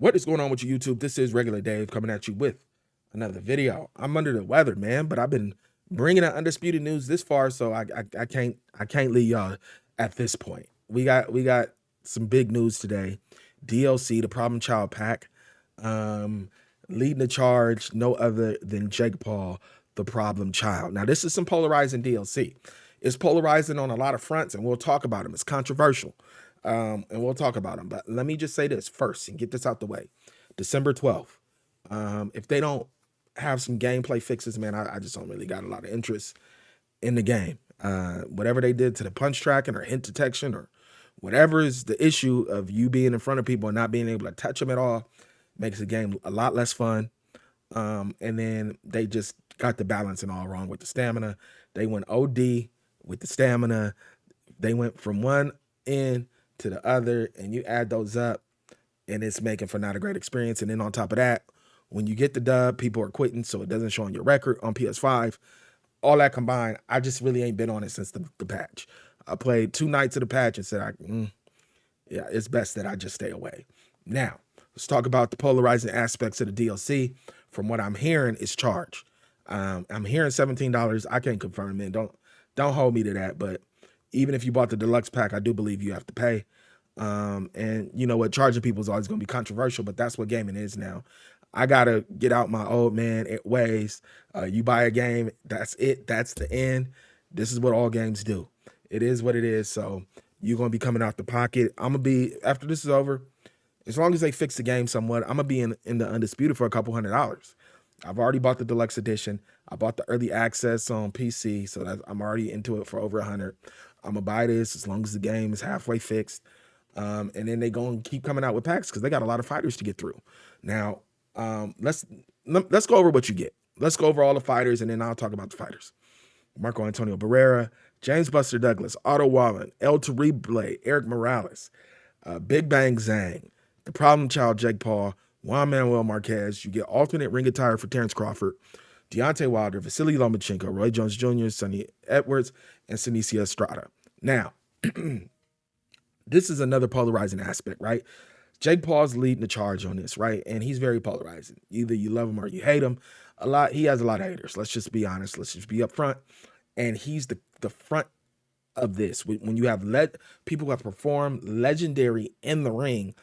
What is going on with you, YouTube? This is Regular Dave coming at you with another video. I'm under the weather, man, but I've been bringing out Undisputed news this far, so I can't leave y'all at this point. We got some big news today. DLC, the Problem Child pack, leading the charge, no other than Jake Paul, the Problem Child. Now, this is some polarizing DLC. It's polarizing on a lot of fronts, and we'll talk about them. It's controversial. And we'll talk about them. But let me just say this first and get this out the way. December 12th. If they don't have some gameplay fixes, man, I just don't really got a lot of interest in the game. Whatever they did to the punch tracking or hint detection or whatever is the issue of you being in front of people and not being able to touch them at all makes the game a lot less fun. And then they just got the balancing all wrong with the stamina. They went OD with the stamina. They went from one end to the other, and you add those up, and it's making for not a great experience. And then on top of that, when you get the dub, people are quitting, so it doesn't show on your record on PS5. All that combined, I just really ain't been on it since the patch. I played 2 nights of the patch and said, yeah, it's best that I just stay away. Now, let's talk about the polarizing aspects of the DLC. From what I'm hearing, it's charged. I'm hearing $17. I can't confirm it. Don't hold me to that, but even if you bought the deluxe pack, I do believe you have to pay. And you know what, charging people is always going to be controversial, but that's what gaming is now. I got to get out my old man ways. You buy a game, that's it. That's the end. This is what all games do. It is what it is. So you're going to be coming out the pocket. I'm going to be, after this is over, as long as they fix the game somewhat, I'm going to be in the Undisputed for a couple $100. I've already bought the deluxe edition. I bought the early access on PC, so I'm already into it for over 100. I'm gonna buy this as long as the game is halfway fixed. And then they gonna keep coming out with packs because they got a lot of fighters to get through. Now, let's go over what you get. Let's go over all the fighters, and then I'll talk about the fighters. Marco Antonio Barrera, James Buster Douglas, Otto Wallen, El Terrible, Eric Morales, Big Bang Zhang, the Problem Child Jake Paul, Juan Manuel Marquez. You get alternate ring attire for Terrence Crawford, Deontay Wilder, Vasily Lomachenko, Roy Jones Jr., Sonny Edwards, and Sinicia Estrada. Now, this is another polarizing aspect, right? Jake Paul's leading the charge on this, right? And he's very polarizing. Either you love him or you hate him. He has a lot of haters. Let's just be honest. Let's just be upfront. And he's the front of this. When you have people who have performed legendary in the ring,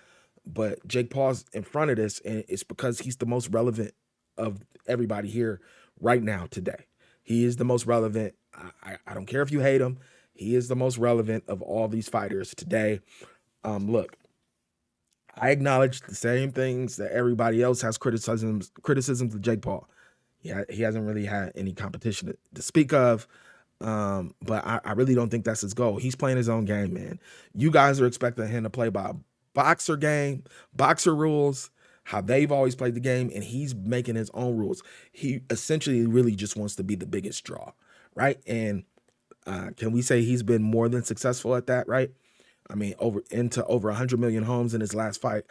but Jake Paul's in front of this, and it's because he's the most relevant of everybody here right now today. He is the most relevant. I don't care if you hate him. He is the most relevant of all these fighters today. Look, I acknowledge the same things that everybody else has criticisms of Jake Paul. Yeah, he hasn't really had any competition to speak of. But I really don't think that's his goal. He's playing his own game, man. You guys are expecting him to play by a boxer game, boxer rules, how they've always played the game, and he's making his own rules. He essentially really just wants to be the biggest draw, right? And can we say he's been more than successful at that, right? I mean, over 100 million homes in his last fight.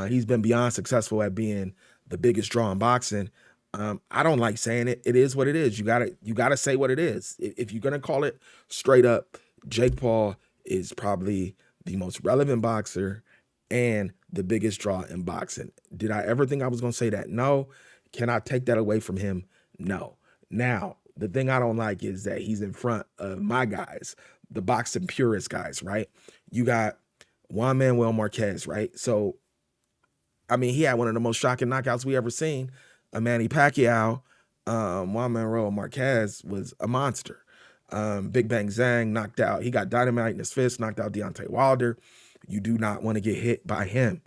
He's been beyond successful at being the biggest draw in boxing. I don't like saying it. It is what it is. You gotta say what it is. If you're gonna call it straight up, Jake Paul is probably the most relevant boxer and the biggest draw in boxing. Did I ever think I was gonna say that? No. Can I take that away from him? No. Now, the thing I don't like is that he's in front of my guys, the boxing purist guys, right? You got Juan Manuel Marquez, right? So, I mean, he had one of the most shocking knockouts we ever seen. Manny Pacquiao. Juan Manuel Marquez was a monster. Big Bang Zhang knocked out. He got dynamite in his fist, knocked out Deontay Wilder. You do not want to get hit by him.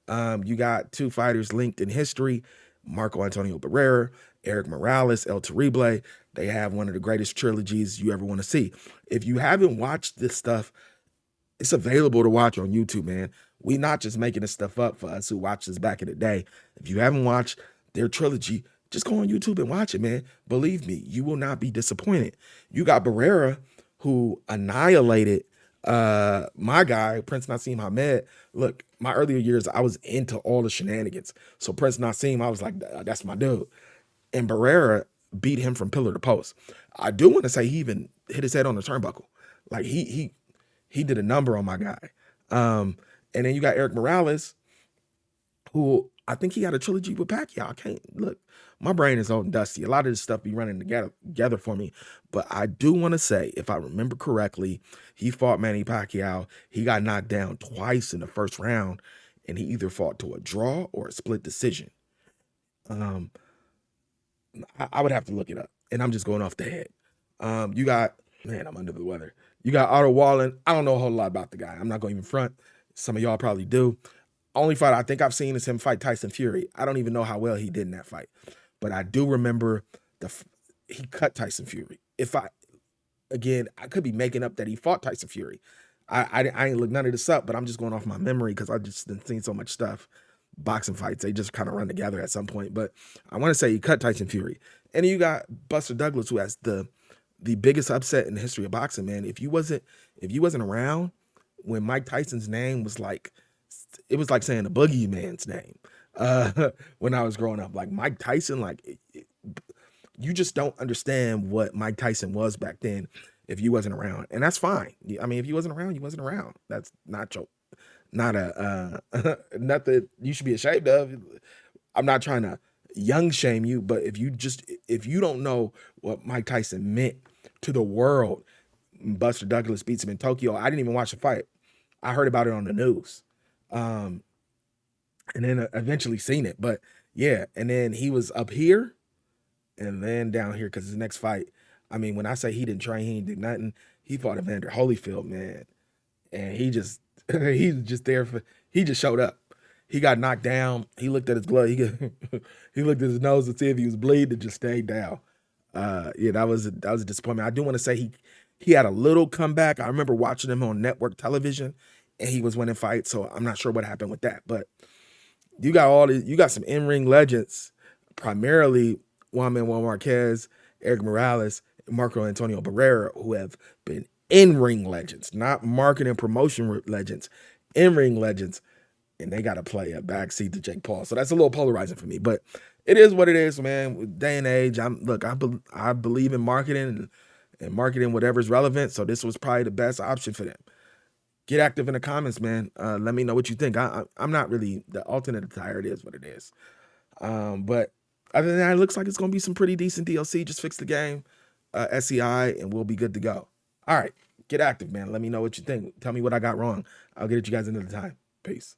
You got 2 fighters linked in history, Marco Antonio Barrera, Eric Morales, El Terrible. They have one of the greatest trilogies you ever want to see. If you haven't watched this stuff, it's available to watch on YouTube, man. We not just making this stuff up for us who watched this back in the day. If you haven't watched their trilogy, just go on YouTube and watch it, man. Believe me, you will not be disappointed. You got Barrera, who annihilated my guy, Prince Nassim Hamed. Look, my earlier years, I was into all the shenanigans. So Prince Nassim, I was like, that's my dude. And Barrera beat him from pillar to post. I do want to say he even hit his head on the turnbuckle. Like he did a number on my guy. And then you got Eric Morales, who I think he had a trilogy with Pacquiao. I can't look. My brain is old and dusty. A lot of this stuff be running together for me. But I do want to say, if I remember correctly, he fought Manny Pacquiao. He got knocked down twice in the first round, and he either fought to a draw or a split decision. Um, I would have to look it up, and I'm just going off the head. You got, man, I'm under the weather. You got Otto Wallen. I don't know a whole lot about the guy. I'm not going to even front. Some of y'all probably do. Only fight I think I've seen is him fight Tyson Fury. I don't even know how well he did in that fight, but I do remember he cut Tyson Fury. Again, I could be making up that he fought Tyson Fury. I ain't looked none of this up, but I'm just going off my memory because I just been seeing so much stuff. Boxing fights, they just kind of run together at some point. But I want to say he cut Tyson Fury. And you got Buster Douglas, who has the biggest upset in the history of boxing, man. If you wasn't around when Mike Tyson's name was like, it was like saying the boogeyman's name when I was growing up. Like Mike Tyson, like you just don't understand what Mike Tyson was back then if you wasn't around. And that's fine. I mean, if you wasn't around, you wasn't around. That's not not that you should be ashamed of. I'm not trying to young shame you, but if you don't know what Mike Tyson meant to the world, Buster Douglas beats him in Tokyo. I didn't even watch the fight. I heard about it on the news. And then eventually seen it. But yeah, and then he was up here and then down here because his next fight, I mean, when I say he didn't train, he didn't do nothing. He fought Evander Holyfield, man. And he just he's just there he just showed up. He got knocked down. He looked at his glove. He looked at his nose to see if he was bleeding and just stayed down. Yeah, that was a disappointment. I do want to say he had a little comeback. I remember watching him on network television and he was winning fights, so I'm not sure what happened with that. But you got some in-ring legends, primarily Juan Manuel Marquez, Eric Morales, and Marco Antonio Barrera, who have been in-ring legends, not marketing and promotion legends, in-ring legends, and they got to play a backseat to Jake Paul. So that's a little polarizing for me, but it is what it is, man. With day and age, I believe in marketing and marketing whatever's relevant. So this was probably the best option for them. Get active in the comments, man. Let me know what you think. I'm not really the alternate attire. It is what it is. But other than that, it looks like it's going to be some pretty decent DLC. Just fix the game, SCI, and we'll be good to go. All right, get active, man. Let me know what you think. Tell me what I got wrong. I'll get at you guys another time. Peace.